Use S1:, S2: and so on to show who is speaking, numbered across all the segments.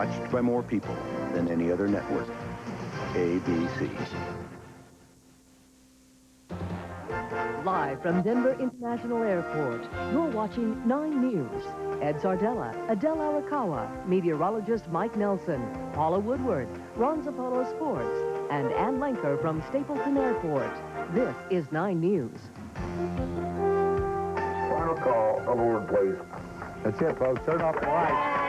S1: watched by more people than any other network. ABC.
S2: Live from Denver International Airport, you're watching 9 News. Ed Sardella, Adele Arakawa, meteorologist Mike Nelson, Paula Woodward, Ron Zapolo Sports, and Anne Lanker from Stapleton Airport. This is 9 News.
S3: Final call, aboard, please.
S4: That's it, folks. Turn off the lights.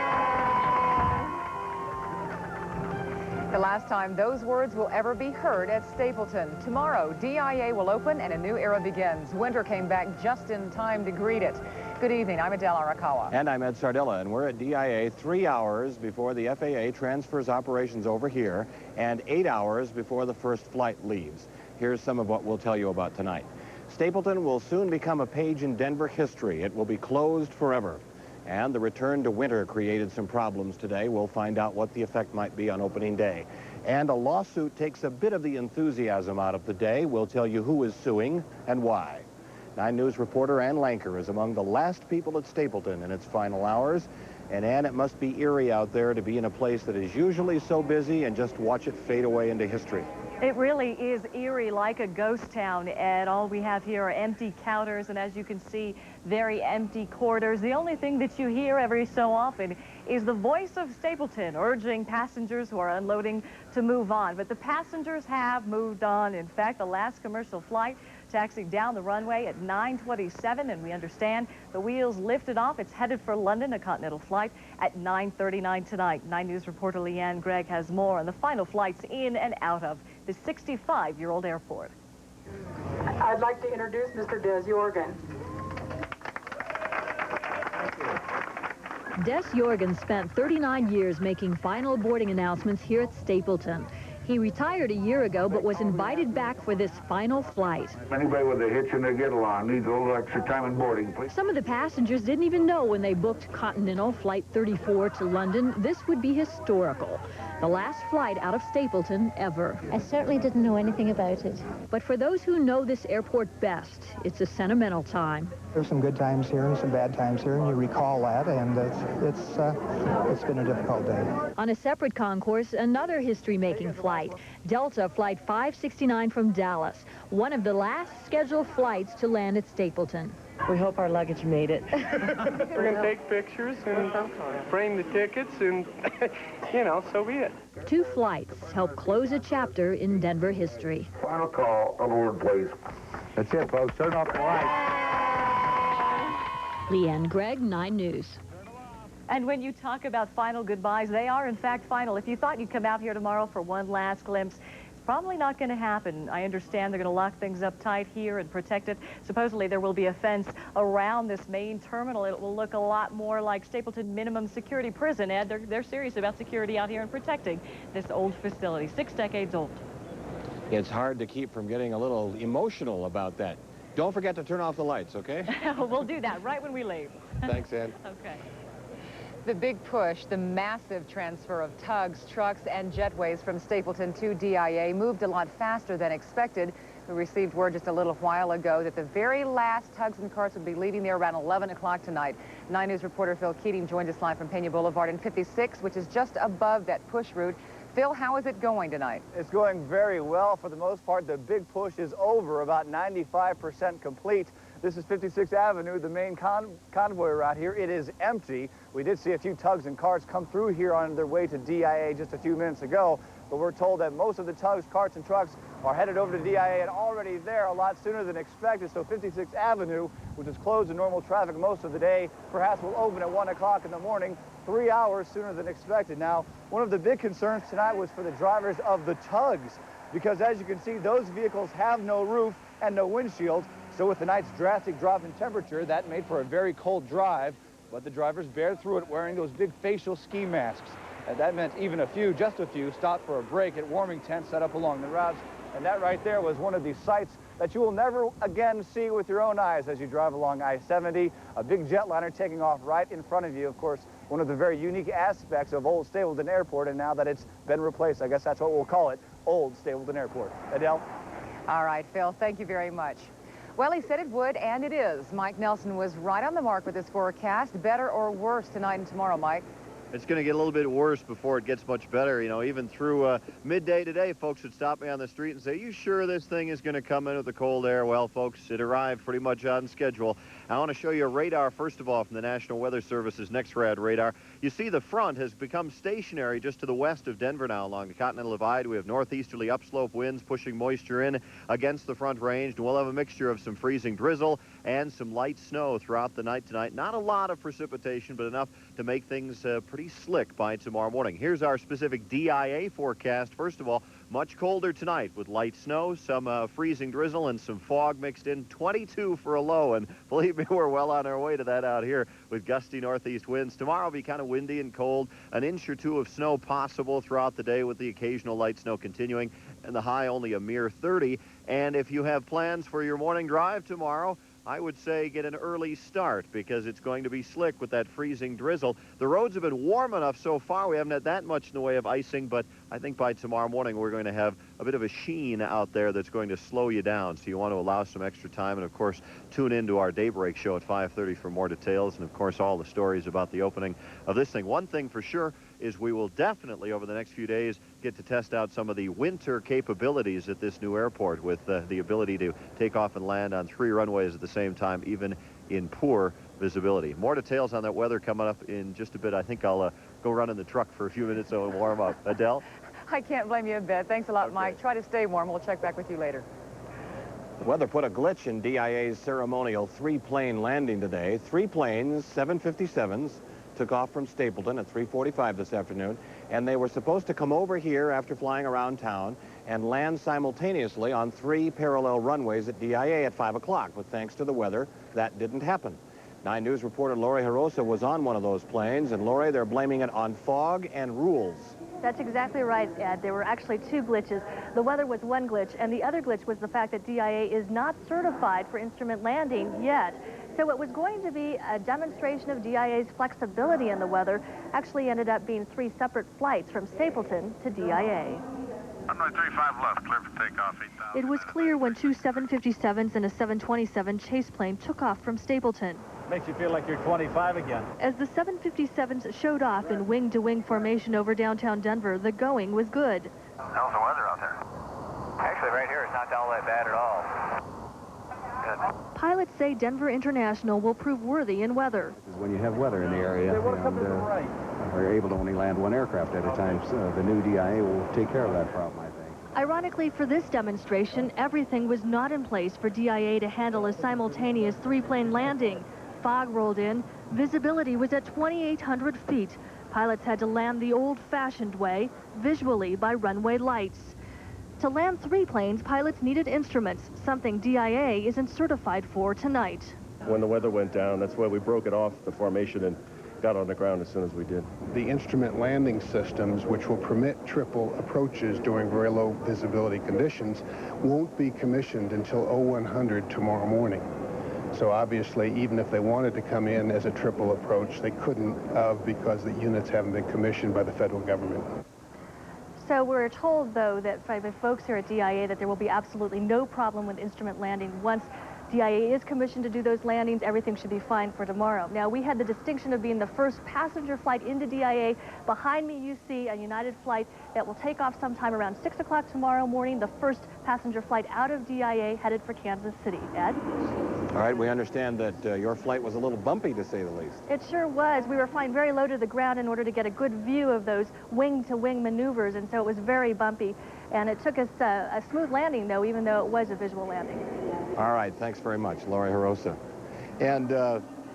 S5: The last time those words will ever be heard at Stapleton. Tomorrow, DIA will open and a new era begins. Winter came back just in time to greet it. Good evening, I'm Adele Arakawa.
S6: And I'm Ed Sardella, and we're at DIA 3 hours before the FAA transfers operations over here and 8 hours before the first flight leaves. Here's some of what we'll tell you about tonight. Stapleton will soon become a page in Denver history. It will be closed forever. And the return to winter created some problems today. We'll find out what the effect might be on opening day. And a lawsuit takes a bit of the enthusiasm out of the day. We'll tell you who is suing and why. 9 News reporter Anne Lanker is among the last people at Stapleton in its final hours. And Anne, it must be eerie out there to be in a place that is usually so busy and just watch it fade away into history.
S7: It really is eerie, like a ghost town, Ed. All we have here are empty counters, and as you can see, very empty corridors. The only thing that you hear every so often is the voice of Stapleton urging passengers who are unloading to move on. But the passengers have moved on. In fact, the last commercial flight taxiing down the runway at 9:27, and we understand the wheels lifted off. It's headed for London, a continental flight at 9:39 tonight. 9 News reporter Leanne Gregg has more on the final flights in and out of the 65-year-old airport.
S8: I'd like to introduce Mr. Des Jorgen.
S9: Des Jorgen spent 39 years making final boarding announcements here at Stapleton. He retired a year ago, but was invited back for this final flight.
S3: Anybody with a hitch in their get-along needs a little extra time in boarding, please.
S9: Some of the passengers didn't even know when they booked Continental Flight 34 to London this would be historical. The last flight out of Stapleton ever.
S10: I certainly didn't know anything about it.
S9: But for those who know this airport best, it's a sentimental time.
S11: There's some good times here and some bad times here, and you recall that, and it's been a difficult day.
S9: On a separate concourse, another history-making flight, Delta Flight 569 from Dallas, one of the last scheduled flights to land at Stapleton.
S12: We hope our luggage made it.
S13: We're going to take pictures and frame the tickets and, you know, so be it.
S9: 2 flights help close a chapter in Denver history.
S3: Final call, aboard, please.
S4: That's it, folks. Turn off the lights.
S9: Leanne Gregg, 9 News.
S7: And when you talk about final goodbyes, they are in fact final. If you thought you'd come out here tomorrow for one last glimpse, it's probably not going to happen. I understand they're going to lock things up tight here and protect it. Supposedly there will be a fence around this main terminal. It will look a lot more like Stapleton minimum security prison, Ed. They're serious about security out here and protecting this old facility, 6 decades old.
S6: It's hard to keep from getting a little emotional about that. Don't forget to turn off the lights, okay?
S7: We'll do that right when we leave.
S6: Thanks, Ann.
S7: Okay.
S5: The big push, the massive transfer of tugs, trucks, and jetways from Stapleton to DIA moved a lot faster than expected. We received word just a little while ago that the very last tugs and carts would be leaving there around 11 o'clock tonight. 9 News reporter Phil Keating joins us live from Pena Boulevard in 56, which is just above that push route. Phil, how is it going tonight?
S14: It's going very well. For the most part, the big push is over, about 95% complete. This is 56th Avenue, the main convoy route here. It is empty. We did see a few tugs and carts come through here on their way to DIA just a few minutes ago, but we're told that most of the tugs, carts, and trucks are headed over to DIA and already there a lot sooner than expected. So 56th Avenue, which is closed to normal traffic most of the day, perhaps will open at 1 o'clock in the morning, 3 hours sooner than expected. Now, one of the big concerns tonight was for the drivers of the tugs, because as you can see, those vehicles have no roof and no windshield. So with the night's drastic drop in temperature, that made for a very cold drive, but the drivers bared through it wearing those big facial ski masks. And that meant even just a few, stopped for a break at warming tents set up along the routes. And that right there was one of these sights that you will never again see with your own eyes as you drive along I-70. A big jetliner taking off right in front of you. Of course, one of the very unique aspects of old Stapleton Airport, and now that it's been replaced, I guess that's what we'll call it, old Stapleton Airport. Adele?
S5: All right, Phil, thank you very much. Well, he said it would, and it is. Mike Nelson was right on the mark with his forecast. Better or worse tonight and tomorrow, Mike?
S15: It's going to get a little bit worse before it gets much better. You know, even through midday today, folks would stop me on the street and say, you sure this thing is going to come in with the cold air? Well, folks, it arrived pretty much on schedule. I want to show you a radar, first of all, from the National Weather Service's NexRad radar. You see the front has become stationary just to the west of Denver now along the Continental Divide. We have northeasterly upslope winds pushing moisture in against the front range. And we'll have a mixture of some freezing drizzle and some light snow throughout the night tonight. Not a lot of precipitation, but enough to make things pretty slick by tomorrow morning. Here's our specific DIA forecast. First of all, much colder tonight with light snow, some freezing drizzle, and some fog mixed in. 22 for a low, and believe me, we're well on our way to that out here with gusty northeast winds. Tomorrow will be kind of windy and cold. An inch or two of snow possible throughout the day with the occasional light snow continuing, and the high only a mere 30. And if you have plans for your morning drive tomorrow, I would say get an early start because it's going to be slick with that freezing drizzle. The roads have been warm enough so far. We haven't had that much in the way of icing, but I think by tomorrow morning we're going to have a bit of a sheen out there that's going to slow you down. So you want to allow some extra time. And, of course, tune into our daybreak show at 5:30 for more details. And, of course, all the stories about the opening of this thing. One thing for sure is we will definitely, over the next few days, get to test out some of the winter capabilities at this new airport with the ability to take off and land on 3 runways at the same time, even in poor visibility. More details on that weather coming up in just a bit. I think I'll go run in the truck for a few minutes so and warm up. Adele?
S5: I can't blame you a bit. Thanks a lot, Mike. Try to stay warm. We'll check back with you later.
S6: The weather put a glitch in DIA's ceremonial 3-plane landing today. 3 planes, 757s, took off from Stapleton at 3:45 this afternoon, and they were supposed to come over here after flying around town and land simultaneously on 3 parallel runways at DIA at 5 o'clock. But thanks to the weather, that didn't happen. 9 News reporter Lori Harosa was on one of those planes, and Lori, they're blaming it on fog and rules.
S7: That's exactly right, Ed. There were actually 2 glitches. The weather was one glitch, and the other glitch was the fact that DIA is not certified for instrument landing yet. So it was going to be a demonstration of DIA's flexibility in the weather. Actually ended up being 3 separate flights from Stapleton to DIA.
S3: Runway 35 left, clear for takeoff, 8,000.
S9: It was clear when 2 757s and a 727 chase plane took off from Stapleton.
S16: Makes you feel like you're 25 again.
S9: As the 757s showed off in wing-to-wing formation over downtown Denver, the going was good.
S3: How's the weather out there?
S14: Actually, right here, it's not all that bad at all. Good.
S9: Pilots say Denver International will prove worthy in weather.
S1: When you have weather in the area and are able to only land 1 aircraft at a time, so the new DIA will take care of that problem, I think.
S9: Ironically, for this demonstration, everything was not in place for DIA to handle a simultaneous 3-plane landing. Fog rolled in. Visibility was at 2,800 feet. Pilots had to land the old-fashioned way, visually by runway lights. To land 3 planes, pilots needed instruments, something DIA isn't certified for tonight.
S17: When the weather went down, that's why we broke it off the formation and got on the ground as soon as we did.
S18: The instrument landing systems, which will permit triple approaches during very low visibility conditions, won't be commissioned until 0100 tomorrow morning. So obviously, even if they wanted to come in as a triple approach, they couldn't because the units haven't been commissioned by the federal government.
S7: So we're told, though, that by the folks here at DIA that there will be absolutely no problem with instrument landing. Once DIA is commissioned to do those landings, everything should be fine for tomorrow. Now, we had the distinction of being the first passenger flight into DIA. Behind me, you see a United flight that will take off sometime around 6 o'clock tomorrow morning, the first passenger flight out of DIA headed for Kansas City. Ed?
S6: All right, we understand that your flight was a little bumpy, to say the least.
S7: It sure was. We were flying very low to the ground in order to get a good view of those wing-to-wing maneuvers, and so it was very bumpy. And it took us a smooth landing, though, even though it was a visual landing.
S6: All right, thanks very much, Lori Harosa. And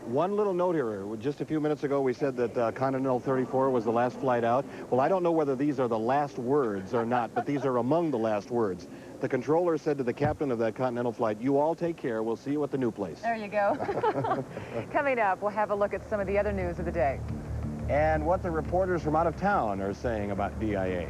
S6: one little note here. Just a few minutes ago, we said that Continental 34 was the last flight out. Well, I don't know whether these are the last words or not, but these are among the last words. The controller said to the captain of that Continental flight, "You all take care. We'll see you at the new place."
S5: There you go. Coming up, we'll have a look at some of the other news of the day.
S6: And what the reporters from out of town are saying about DIA.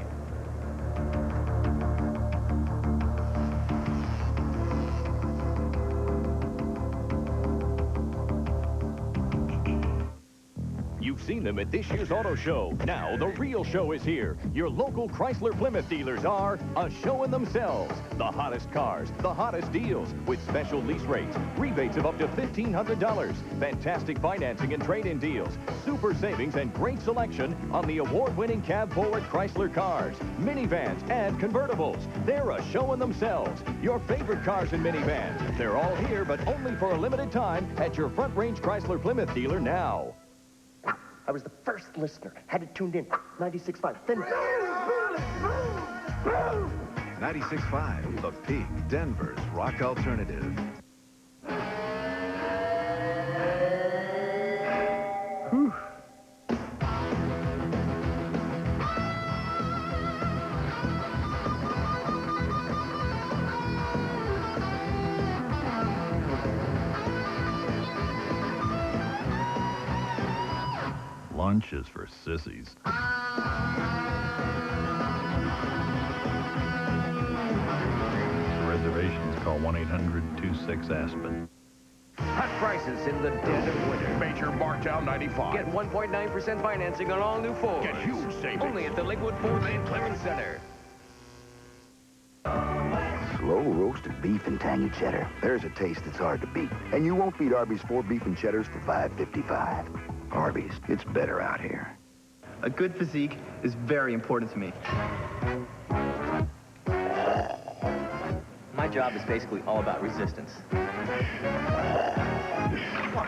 S19: You've seen them at this year's auto show. Now the real show is here. Your local Chrysler Plymouth dealers are a show in themselves. The hottest cars, the hottest deals, with special lease rates, rebates of up to $1,500, fantastic financing and trade-in deals, super savings and great selection on the award-winning cab-forward Chrysler cars, minivans, and convertibles. They're a show in themselves. Your favorite cars and minivans. They're all here, but only for a limited time at your Front Range Chrysler Plymouth dealer now.
S20: I was the first listener. Had it tuned in. 96.5. Then...
S21: 96.5, The Peak, Denver's rock alternative.
S20: Whew.
S21: Lunch is for sissies. For reservations, call 1-800-26-ASPEN.
S22: Hot prices in the dead of winter.
S23: Major Markdown 95.
S22: Get 1.9% financing on all new Fords.
S23: Get huge savings.
S22: Only at the Lakewood Ford and Clearance Center.
S24: Slow roasted beef and tangy cheddar. There's a taste that's hard to beat. And you won't beat Arby's 4 beef and cheddars for $5.55. Arby's, it's better out here.
S25: A good physique is very important to me. My job is basically all about resistance. Come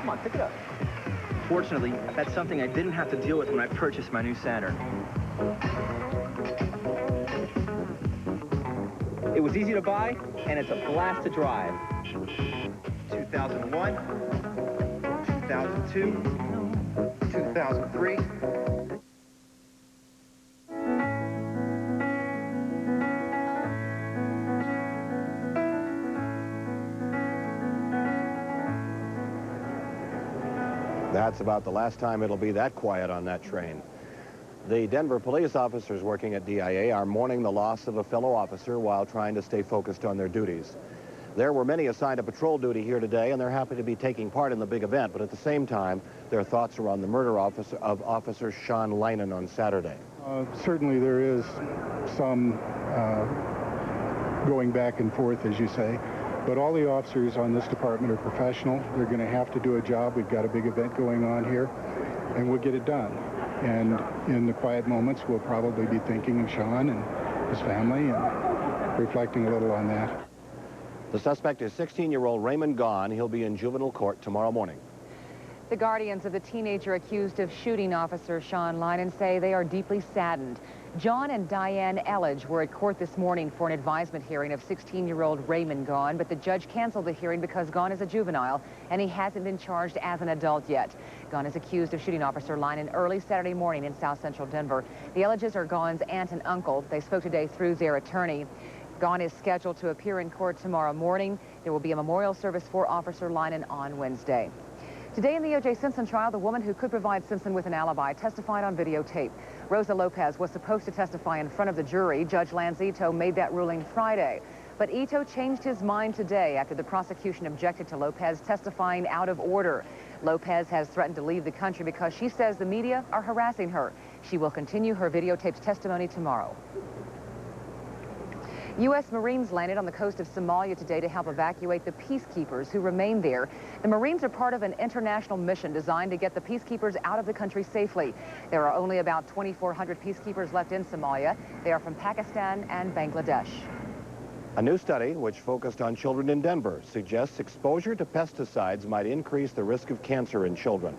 S25: on, pick it up. Fortunately, that's something I didn't have to deal with when I purchased my new Saturn. It was easy to buy, and it's a blast to drive. 2001, 2002, 2003.
S6: That's about the last time it'll be that quiet on that train. The Denver police officers working at DIA are mourning the loss of a fellow officer while trying to stay focused on their duties. There were many assigned to patrol duty here today, and they're happy to be taking part in the big event, but at the same time, their thoughts are on the murder of Officer Sean Linen on Saturday.
S18: Certainly there is some going back and forth, as you say, but all the officers on this department are professional. They're going to have to do a job. We've got a big event going on here, and we'll get it done. And in the quiet moments, we'll probably be thinking of Sean and his family and reflecting a little on that.
S6: The suspect is 16-year-old Raymond Gahn. He'll be in juvenile court tomorrow morning.
S5: The guardians of the teenager accused of shooting Officer Sean Linen say they are deeply saddened. John and Diane Elledge were at court this morning for an advisement hearing of 16-year-old Raymond Gahn, but the judge canceled the hearing because Gahn is a juvenile and he hasn't been charged as an adult yet. Gahn is accused of shooting Officer Linen early Saturday morning in South Central Denver. The Elledges are Gahn's aunt and uncle. They spoke today through their attorney. Gahn is scheduled to appear in court tomorrow morning. There will be a memorial service for Officer Linen on Wednesday. Today in the O.J. Simpson trial, the woman who could provide Simpson with an alibi testified on videotape. Rosa Lopez was supposed to testify in front of the jury. Judge Lance Ito made that ruling Friday. But Ito changed his mind today after the prosecution objected to Lopez testifying out of order. Lopez has threatened to leave the country because she says the media are harassing her. She will continue her videotaped testimony tomorrow. U.S. Marines landed on the coast of Somalia today to help evacuate the peacekeepers who remain there. The Marines are part of an international mission designed to get the peacekeepers out of the country safely. There are only about 2,400 peacekeepers left in Somalia. They are from Pakistan and Bangladesh.
S6: A new study, which focused on children in Denver, suggests exposure to pesticides might increase the risk of cancer in children.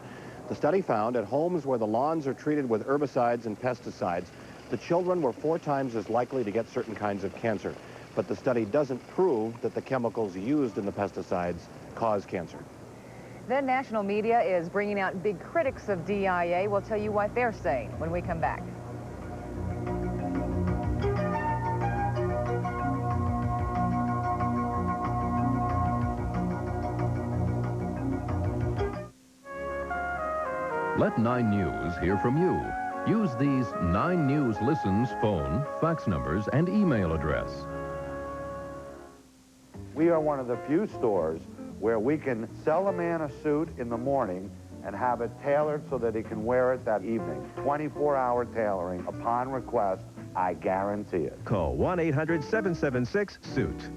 S6: The study found at homes where the lawns are treated with herbicides and pesticides, the children were 4 times as likely to get certain kinds of cancer. But the study doesn't prove that the chemicals used in the pesticides cause cancer.
S5: The national media is bringing out big critics of DIA. We'll tell you what they're saying when we come back.
S26: Let 9 News hear from you. Use these 9 News Listens phone, fax numbers, and email address.
S4: We are one of the few stores where we can sell a man a suit in the morning and have it tailored so that he can wear it that evening. 24-hour tailoring upon request, I guarantee it.
S2: Call 1-800-776-SUIT.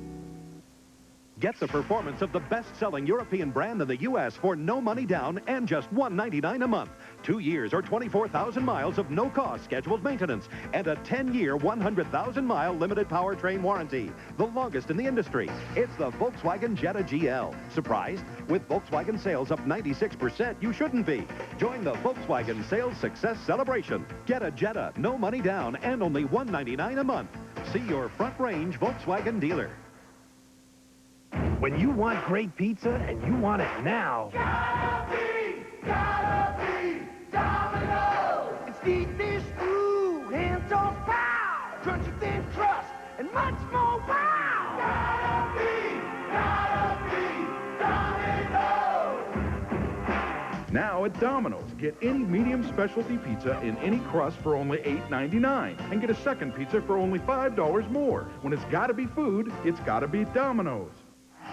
S2: Get the performance of the best-selling European brand in the U.S. for no money down and just $199 a month. 2 years or 24,000 miles of no-cost scheduled maintenance and a 10-year, 100,000-mile limited powertrain warranty. The longest in the industry. It's the Volkswagen Jetta GL. Surprised? With Volkswagen sales up 96%, you shouldn't be. Join the Volkswagen Sales Success Celebration. Get a Jetta, no money down, and only $199 a month. See your front-range Volkswagen dealer.
S22: When you want great pizza and you want it now.
S23: Gotta be Domino's.
S22: It's deep dish food, hand-tossed pow, crunchy thin crust, and much more wow.
S23: Gotta be Domino's.
S8: Now at Domino's, get any medium specialty pizza in any crust for only $8.99 and get a second pizza for only $5 more. When it's gotta be food, it's gotta be Domino's.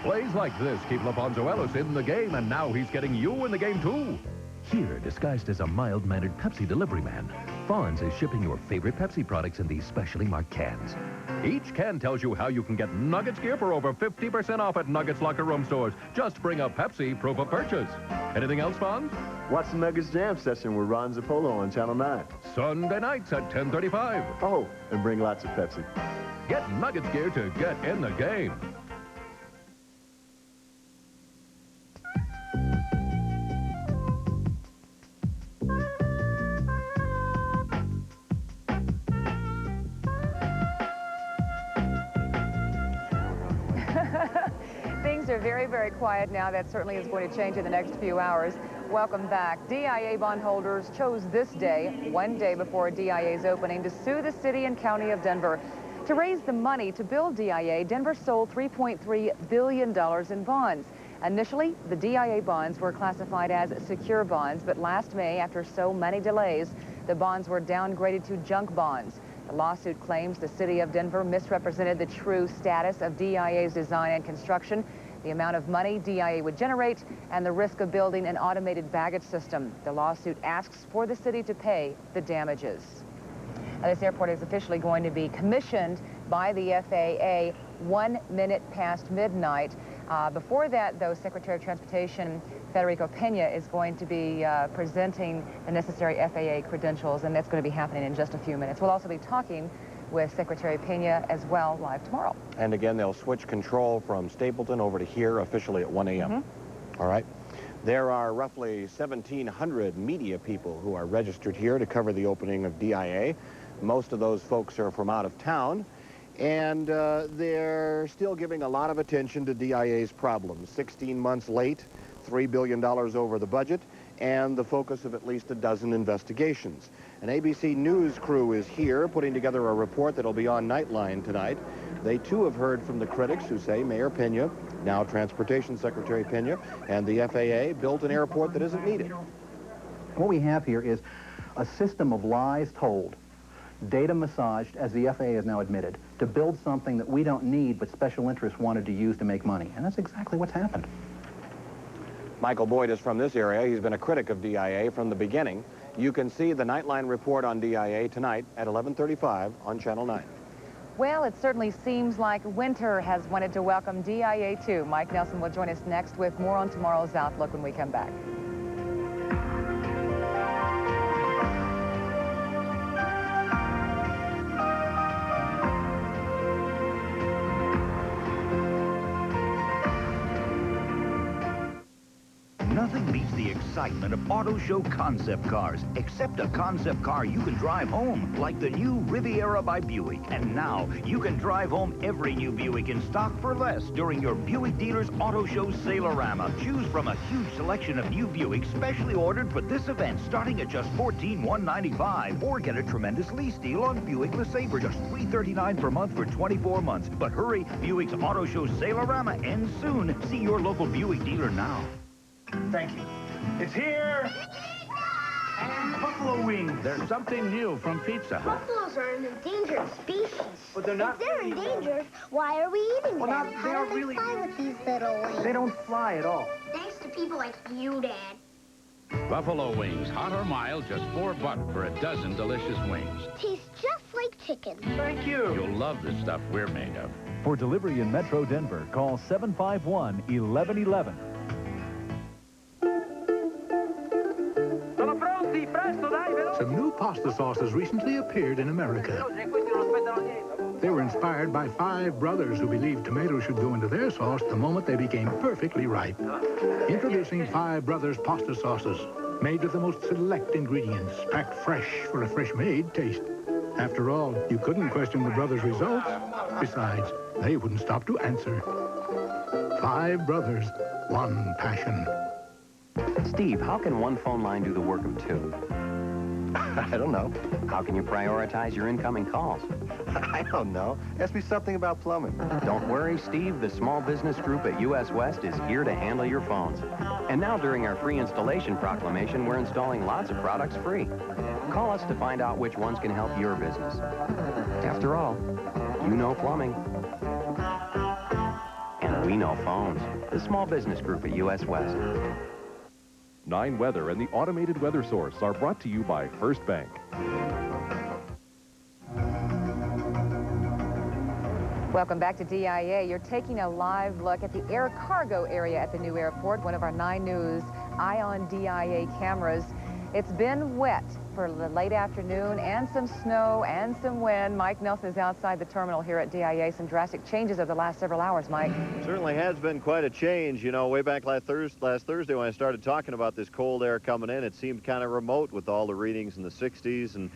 S26: Plays like this keep Laponzo Ellis in the game, and now he's getting you in the game, too. Here, disguised as a mild-mannered Pepsi delivery man, Fonz is shipping your favorite Pepsi products in these specially marked cans. Each can tells you how you can get Nuggets gear for over 50% off at Nuggets locker room stores. Just bring a Pepsi proof of purchase. Anything else, Fonz?
S15: Watch the Nuggets Jam Session with Ron Zappolo on Channel 9.
S26: Sunday nights at 10:35.
S15: Oh, and bring lots of Pepsi.
S26: Get Nuggets gear to get in the game.
S5: Things are very, very quiet now. That certainly is going to change in the next few hours. Welcome back. DIA bondholders chose this day, one day before DIA's opening, to sue the city and county of Denver. To raise the money to build DIA, Denver sold $3.3 billion in bonds. Initially, the DIA bonds were classified as secure bonds, but last May, after so many delays, the bonds were downgraded to junk bonds. The lawsuit claims the city of Denver misrepresented the true status of DIA's design and construction, the amount of money DIA would generate, and the risk of building an automated baggage system. The lawsuit asks for the city to pay the damages. Now, this airport is officially going to be commissioned by the FAA 1 minute past midnight. Before that, though, Secretary of Transportation Federico Pena is going to be presenting the necessary FAA credentials, and that's going to be happening in just a few minutes. We'll also be talking with Secretary Pena as well live tomorrow.
S6: And again, they'll switch control from Stapleton over to here officially at 1 a.m. All right. There are roughly 1,700 media people who are registered here to cover the opening of DIA. Most of those folks are from out of town. And they're still giving a lot of attention to DIA's problems. 16 months late, $3 billion over the budget, and the focus of at least a dozen investigations. An ABC News crew is here putting together a report that'll be on Nightline tonight. They, too, have heard from the critics who say Mayor Pena, now Transportation Secretary Pena, and the FAA built an airport that isn't needed.
S10: What we have here is a system of lies told, data massaged, as the FAA has now admitted, to build something that we don't need but special interests wanted to use to make money. And that's exactly what's happened.
S6: Michael Boyd is from this area. He's been a critic of DIA from the beginning. You can see the Nightline report on DIA tonight at 11:35 on Channel 9.
S5: Well, it certainly seems like winter has wanted to welcome DIA too. Mike Nelson will join us next with more on tomorrow's Outlook when we come back.
S11: Nothing beats the excitement of auto show concept cars, except a concept car you can drive home, like the new Riviera by Buick. And now, you can drive home every new Buick in stock for less during your Buick dealer's Auto Show Sale-O-Rama. Choose from a huge selection of new Buicks specially ordered for this event, starting at just $14,195. Or get a tremendous lease deal on Buick LeSabre for just $339 per month for 24 months. But hurry, Buick's Auto Show Sale-O-Rama ends soon. See your local Buick dealer now.
S22: Thank you. It's here. And buffalo wings.
S11: There's something new from Pizza Hut.
S12: Buffaloes are an endangered species.
S22: But they're not.
S12: If they're endangered, why are we eating them?
S22: Not,
S12: How do they fly with these little wings?
S22: They don't fly at all.
S12: Thanks to people like you, Dad.
S1: Buffalo wings, hot or mild, just $4 for a dozen delicious wings.
S12: Tastes just like chicken.
S1: Thank you. You'll love the stuff we're made of.
S3: For delivery in Metro Denver, call 751-1111.
S9: Some new pasta sauces recently appeared in America. They were inspired by 5 brothers who believed tomatoes should go into their sauce the moment they became perfectly ripe. Introducing 5 Brothers pasta sauces, made with the most select ingredients, packed fresh for a fresh-made taste. After all, you couldn't question the brothers' results. Besides, they wouldn't stop to answer. 5 brothers, 1 passion.
S13: Steve, how can one phone line do the work of 2?
S20: I don't know.
S13: How can you prioritize your incoming calls?
S20: I don't know. Ask me something about plumbing.
S13: Don't worry, Steve. The small business group at US West is here to handle your phones. And now during our free installation proclamation, we're installing lots of products free. Call us to find out which ones can help your business. After all, you know plumbing. And we know phones. The small business group at US West.
S14: 9 Weather and the Automated Weather Source are brought to you by First Bank.
S5: Welcome back to DIA. You're taking a live look at the air cargo area at the new airport, one of our 9 News Ion DIA cameras. It's been wet for the late afternoon and some snow and some wind. Mike Nelson is outside the terminal here at DIA. Some drastic changes over the last several hours, Mike.
S15: Certainly has been quite a change. You know, way back last Thursday when I started talking about this cold air coming in, it seemed kind of remote with all the readings in the 60s. And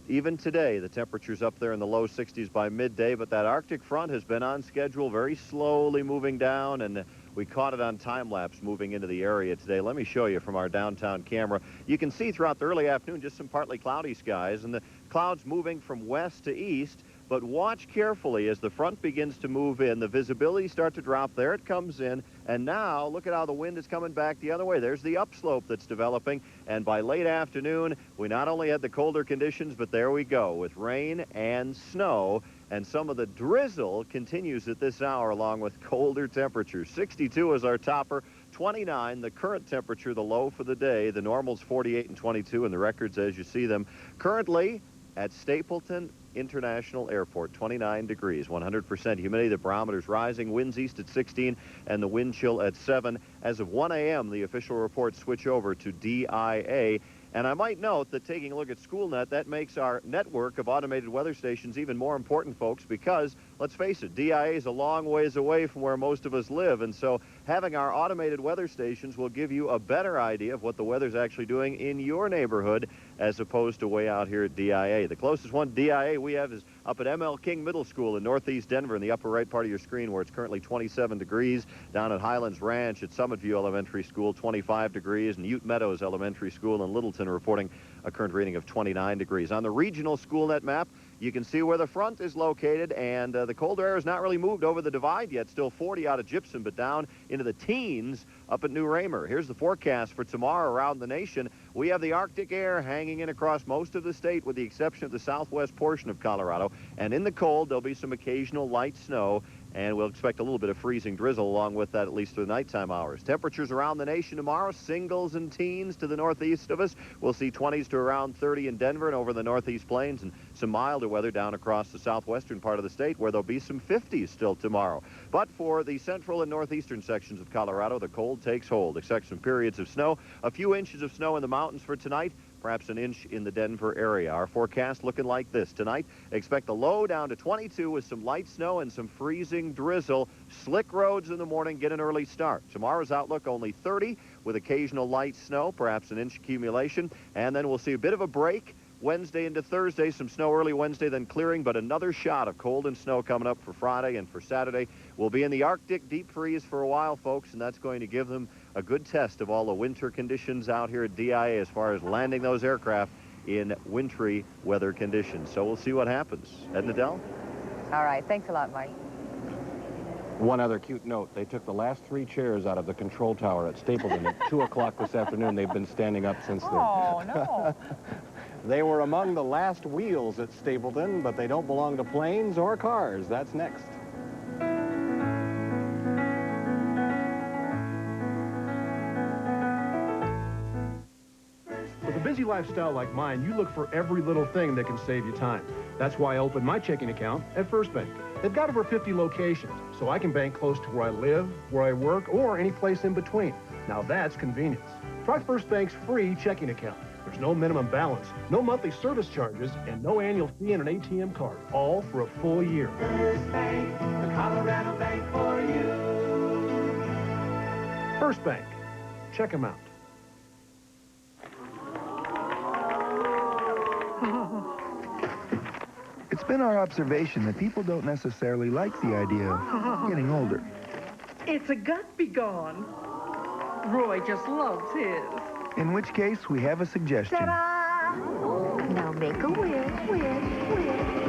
S15: even today, the temperature's up there in the low 60s by midday. But that Arctic front has been on schedule, very slowly moving down. And we caught it on time-lapse moving into the area today. Let me show you from our downtown camera. You can see throughout the early afternoon just some partly cloudy skies, and the clouds moving from west to east. But watch carefully as the front begins to move in. The visibility starts to drop. There it comes in. And now, look at how the wind is coming back the other way. There's the upslope that's developing. And by late afternoon, we not only had the colder conditions, but there we go with rain and snow. And some of the drizzle continues at this hour along with colder temperatures. 62 is our topper, 29 the current temperature, the low for the day. The normal's 48 and 22, and the records as you see them. Currently at Stapleton International Airport, 29 degrees, 100% humidity. The barometer's rising, winds east at 16, and the wind chill at 7. As of 1 a.m., the official reports switch over to DIA. And I might note that taking a look at SchoolNet, that makes our network of automated weather stations even more important, folks, because, let's face it, DIA is a long ways away from where most of us live. And so having our automated weather stations will give you a better idea of what the weather's actually doing in your neighborhood as opposed to way out here at DIA. The closest one to DIA we have is up at M.L. King Middle School in northeast Denver in the upper right part of your screen where it's currently 27 degrees. Down at Highlands Ranch at Summit View Elementary School, 25 degrees. And Ute Meadows Elementary School in Littleton reporting a current reading of 29 degrees. On the regional SchoolNet map, you can see where the front is located, and the colder air has not really moved over the divide yet. Still 40 out of Gypsum, but down into the teens up at New Raymer. Here's the forecast for tomorrow around the nation. We have the Arctic air hanging in across most of the state with the exception of the southwest portion of Colorado. And in the cold, there'll be some occasional light snow, and we'll expect a little bit of freezing drizzle along with that at least through the nighttime hours. Temperatures around the nation tomorrow, singles and teens to the northeast of us. We'll see 20s to around 30 in Denver and over the northeast plains, and some milder weather down across the southwestern part of the state where there'll be some 50s still tomorrow. But for the central and northeastern sections of Colorado, the cold takes hold, except some periods of snow. A few inches of snow in the mountains for tonight, perhaps an inch in the Denver area. Our forecast looking like this. Tonight, expect the low down to 22 with some light snow and some freezing drizzle. Slick roads in the morning, get an early start. Tomorrow's outlook only 30 with occasional light snow, perhaps an inch accumulation. And then we'll see a bit of a break Wednesday into Thursday, some snow early Wednesday, then clearing, but another shot of cold and snow coming up for Friday and for Saturday. We'll be in the Arctic deep freeze for a while, folks, and that's going to give them a good test of all the winter conditions out here at DIA as far as landing those aircraft in wintry weather conditions. So we'll see what happens. Ed and Adele?
S5: All right. Thanks a lot, Mike.
S6: One other cute note. They took the last 3 chairs out of the control tower at Stapleton at 2 o'clock this afternoon. They've been standing up since then.
S5: Oh, no.
S6: They were among the last wheels at Stapleton, but they don't belong to planes or cars. That's next.
S7: busy lifestyle like mine, you look for every little thing that can save you time. That's why I opened my checking account at First Bank. They've got over 50 locations, so I can bank close to where I live, where I work, or any place in between. Now that's convenience. Try First Bank's free checking account. There's no minimum balance, no monthly service charges, and no annual fee in an ATM card, all for a full year.
S23: First Bank, the Colorado bank for you.
S7: First Bank. Check them out.
S16: It's been our observation that people don't necessarily like the idea of getting older.
S17: It's a gut be gone. Roy just loves his.
S16: In which case, we have a suggestion.
S12: Ta-da! Now make a wish, wish, wish.